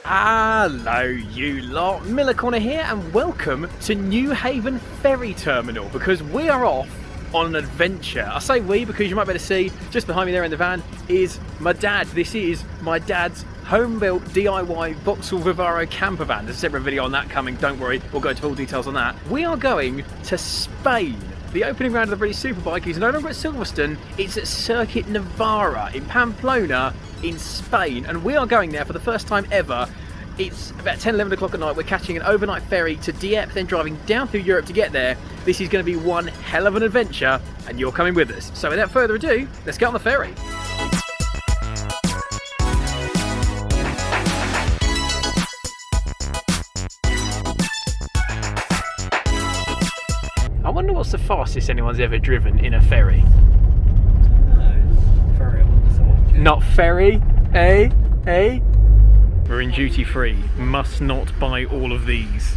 Hello you lot, Miller Corner here and welcome to New Haven Ferry Terminal because we are off on an adventure. I say we because you might be able to see just behind me there in the van is my dad. This is my dad's home-built DIY Vauxhall Vivaro Campervan. There's a separate video on that coming, don't worry, we'll go into full details on that. We are going to Spain. The opening round of the British Superbike is no longer at Silverstone, it's at Circuit Navarra in Pamplona in Spain, and we are going there for the first time ever. It's about 10, 11 o'clock at night. We're catching an overnight ferry to Dieppe, then driving down through Europe to get there. This is going to be one hell of an adventure, and you're coming with us. So without further ado, let's get on the ferry. I wonder what's the fastest anyone's ever driven in a ferry? No, ferry, I wouldn't have thought. Not ferry, eh? Eh? We're in duty free. Must not buy all of these.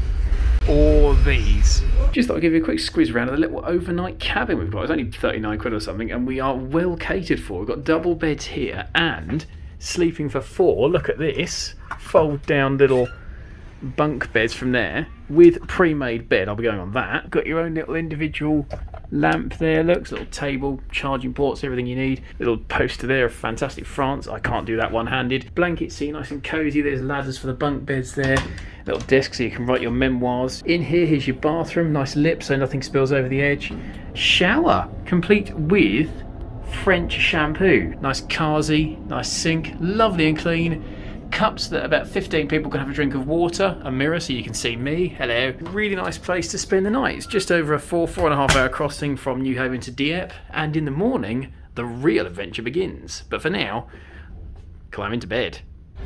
Or these. Just thought I'd give you a quick squeeze around of the little overnight cabin we've got. It's only 39 quid or something, and we are well catered for. We've got double beds here and sleeping for 4. Look at this. Fold down little bunk beds from there with pre-made bed. I'll be going on that. Got your own little individual lamp there, looks, little table, charging ports, everything you need. Little poster there of fantastic France. I can't do that one-handed. Blanket seat, nice and cozy. There's ladders for the bunk beds there. Little desk so you can write your memoirs. In here, here's your bathroom, nice lip so nothing spills over the edge. Shower, complete with French shampoo. Nice Kazi, nice sink, lovely and clean. Cups that about 15 people can have a drink of water, a mirror so you can see me, hello. Really nice place to spend the night. It's just over a 4.5 hour crossing from New Haven to Dieppe, and in the morning the real adventure begins. But for now, climb into bed.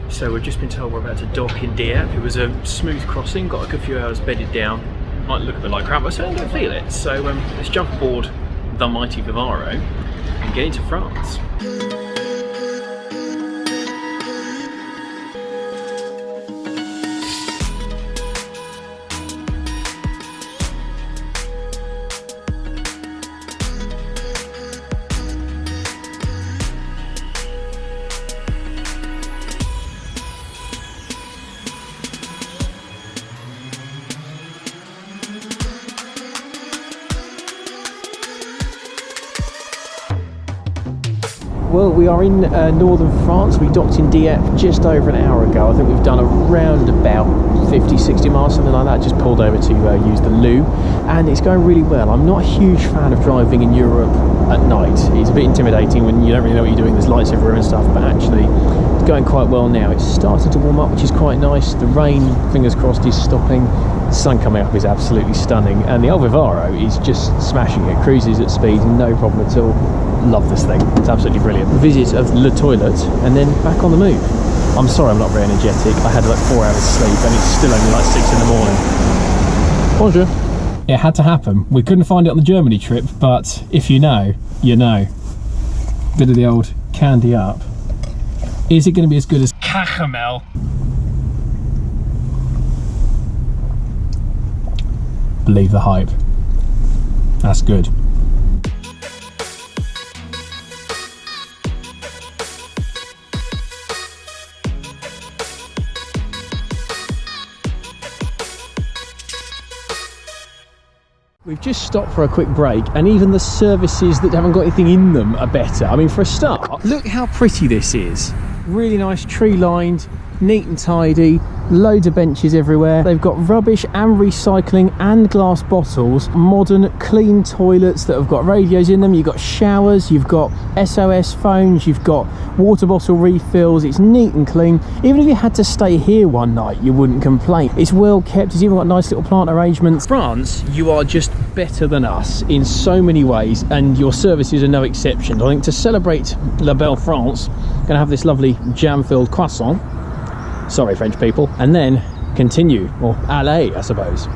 So we've just been told we're about to dock in Dieppe. It was a smooth crossing, got a good few hours bedded down. Might look a bit like crap, but I certainly don't feel it. So let's jump aboard the mighty Vivaro and get into France. Well, we are in northern France. We docked in Dieppe just over an hour ago. I think we've done around about 50-60 miles, something like that. Just pulled over to use the loo, and it's going really well. I'm not a huge fan of driving in Europe at night. It's a bit intimidating when you don't really know what you're doing. There's lights everywhere and stuff, but actually it's going quite well now. It's starting to warm up, which is quite nice. The rain, fingers crossed, is stopping. The sun coming up is absolutely stunning, and the old Vivaro is just smashing it. Cruises at speed, no problem at all. Love this thing, it's absolutely brilliant. Visit of the toilet and then back on the move. I'm sorry I'm not very energetic. I had like 4 hours sleep and it's still only like 6 in the morning. Bonjour. It had to happen. We couldn't find it on the Germany trip, but if you know, you know. Bit of the old candy up. Is it going to be as good as caramel? Believe the hype. That's good. We've just stopped for a quick break, and even the services that haven't got anything in them are better. I mean, for a start, look how pretty this is. Really nice, tree lined, neat and tidy, loads of benches everywhere. They've got rubbish and recycling and glass bottles, modern clean toilets that have got radios in them. You've got showers, you've got SOS phones, you've got water bottle refills. It's neat and clean. Even if you had to stay here one night, you wouldn't complain. It's well kept. It's even got nice little plant arrangements. France, you are just better than us in so many ways, and your services are no exception. I think to celebrate La Belle France, I'm gonna have this lovely jam-filled croissant. Sorry, French people. And then continue, or aller, I suppose.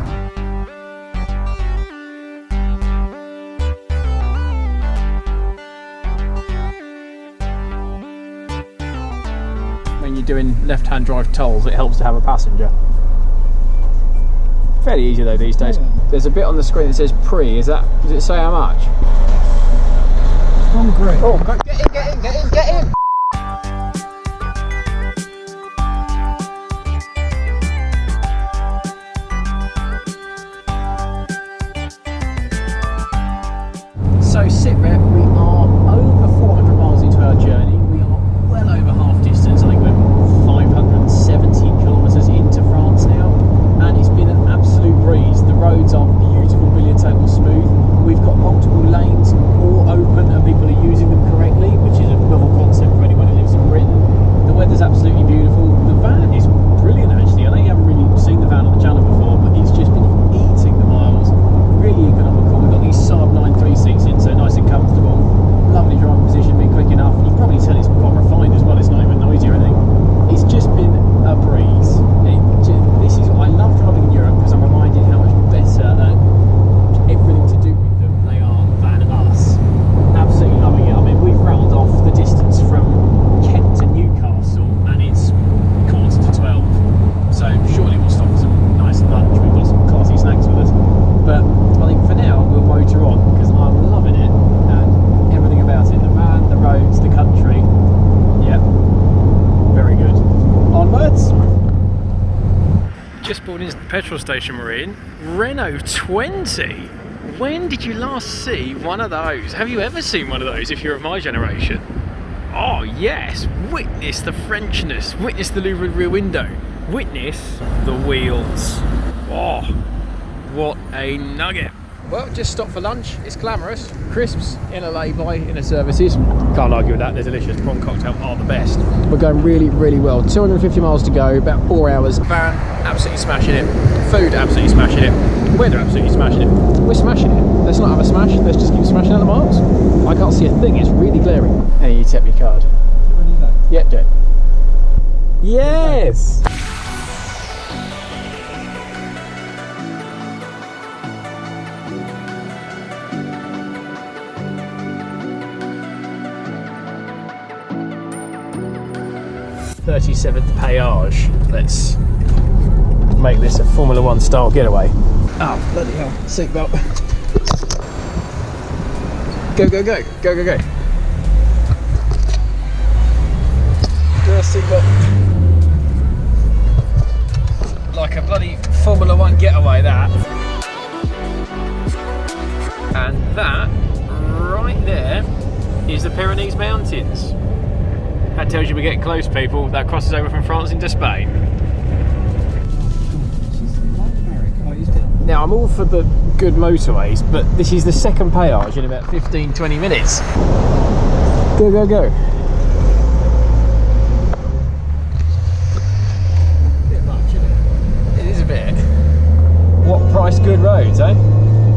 When you're doing left-hand drive tolls, it helps to have a passenger. Fairly easy though these days. Yeah. There's a bit on the screen that says pre. Does it say how much? I'm great. Oh, get in, get in, get in, get in! So sitrep, we are over 400 miles into our journey. We are well over half distance. I think we're 570 kilometres into France now, and it's been an absolute breeze. The roads are beautiful, billiard table smooth. We've got multiple lanes, all open, and people are using them correctly, which is a novel concept for anyone who lives in Britain. The weather's absolutely beautiful. The van is brilliant, actually. I know you haven't really seen the van on the channel before, but it's just been eating the miles. Really economical. We've got these Saab 9.3 seats in, so nice and comfortable. Lovely driving position, been quick enough. You can probably tell it's quite refined as well. It's not even noisy or anything. It's just been a breeze. I love driving in Europe because I'm reminded how much better everything to do with them they are than us. Absolutely loving it. I mean, we've rattled off the distance from Kent to Newcastle, and it's 11:45. So surely we'll stop for some nice lunch. We've got some classy snacks with us. But I think for now we'll motor on because I'm loving it and everything about it. The van, the roads, the country. Yeah, very good. Onwards. Just pulled into the petrol station we're in. Renault 20. When did you last see one of those? Have you ever seen one of those if you're of my generation? Oh yes, witness the Frenchness, witness the louvered rear window, witness the wheels. Oh, what a nugget. Well, just stopped for lunch. It's glamorous. Crisps in a lay-by, in a services. Can't argue with that. They're delicious. Prawn cocktail are the best. We're going really, really well. 250 miles to go, about 4 hours. Van, absolutely smashing it. Food, absolutely smashing it. Weather, absolutely smashing it. We're smashing it. Let's not have a smash. Let's just keep smashing out the miles. I can't see a thing. It's really glaring. And you tap your card. Yep, Jay. Yes! .37th Payage. Let's make this a Formula 1 style getaway. Oh, bloody hell. Seatbelt. Go, go, go. Go, go, go. Seatbelt. Like a bloody Formula 1 getaway, that. And that, right there, is the Pyrenees Mountains. That tells you we're getting close, people. That crosses over from France into Spain. Now, I'm all for the good motorways, but this is the second Payage in about 15-20 minutes. Go, go, go. Bit much, isn't it? It is a bit. What price good roads, eh?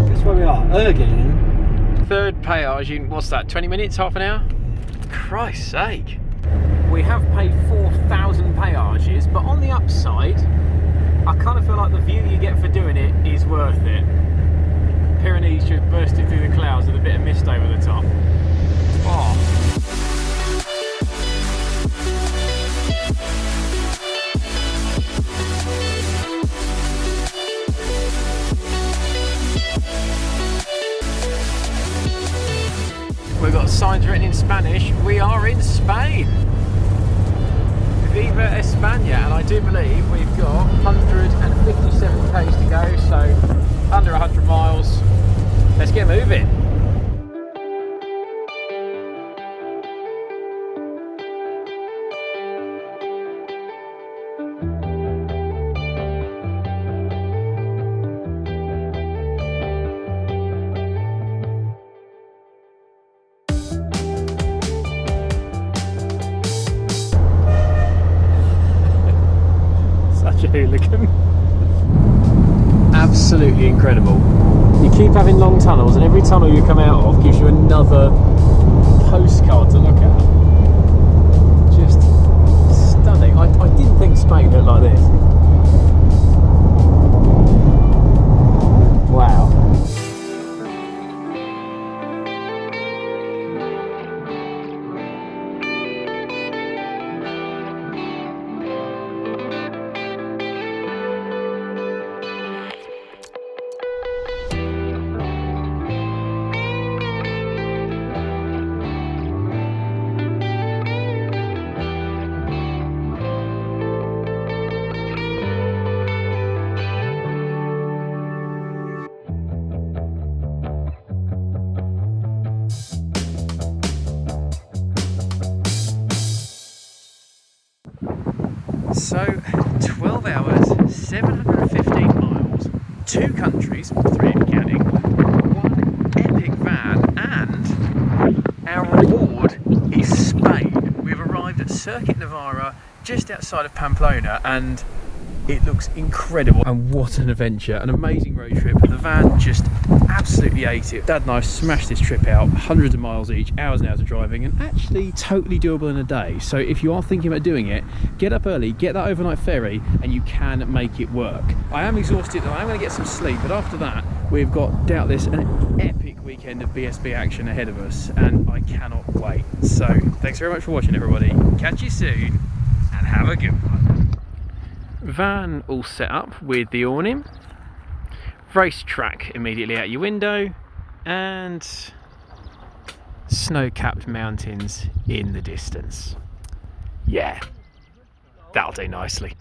That's where we are. Again. Third Payage in, what's that, 20 minutes, half an hour? Christ's sake. We have paid 4,000 Payages, but on the upside, I kind of feel like the view you get for doing it is worth it. Pyrenees just bursting through the clouds with a bit of mist over the top. Oh. We've got signs written in Spanish. We are in Spain. Viva España, and I do believe we've got 157 k's to go, so under 100 miles. Let's get moving. Hooligan. Absolutely incredible. You keep having long tunnels, and every tunnel you come out of gives you another postcard to look at. Just stunning. I didn't think Spain looked like this. Wow. So 12 hours, 715 miles, 2 countries, 3 if you're counting, 1 epic van, and our reward is Spain. We've arrived at Circuit Navarra, just outside of Pamplona, and it looks incredible. And what an adventure, an amazing road trip. The van just absolutely ate it. Dad and I smashed this trip out, hundreds of miles each, hours and hours of driving, and actually totally doable in a day. So if you are thinking about doing it, get up early, get that overnight ferry, and you can make it work. I am exhausted and I'm going to get some sleep, but after that we've got, doubtless, an epic weekend of BSB action ahead of us, and I cannot wait. So thanks very much for watching, everybody. Catch you soon, and have a good one. Van all set up with the awning, racetrack immediately out your window, and snow-capped mountains in the distance. Yeah, that'll do nicely.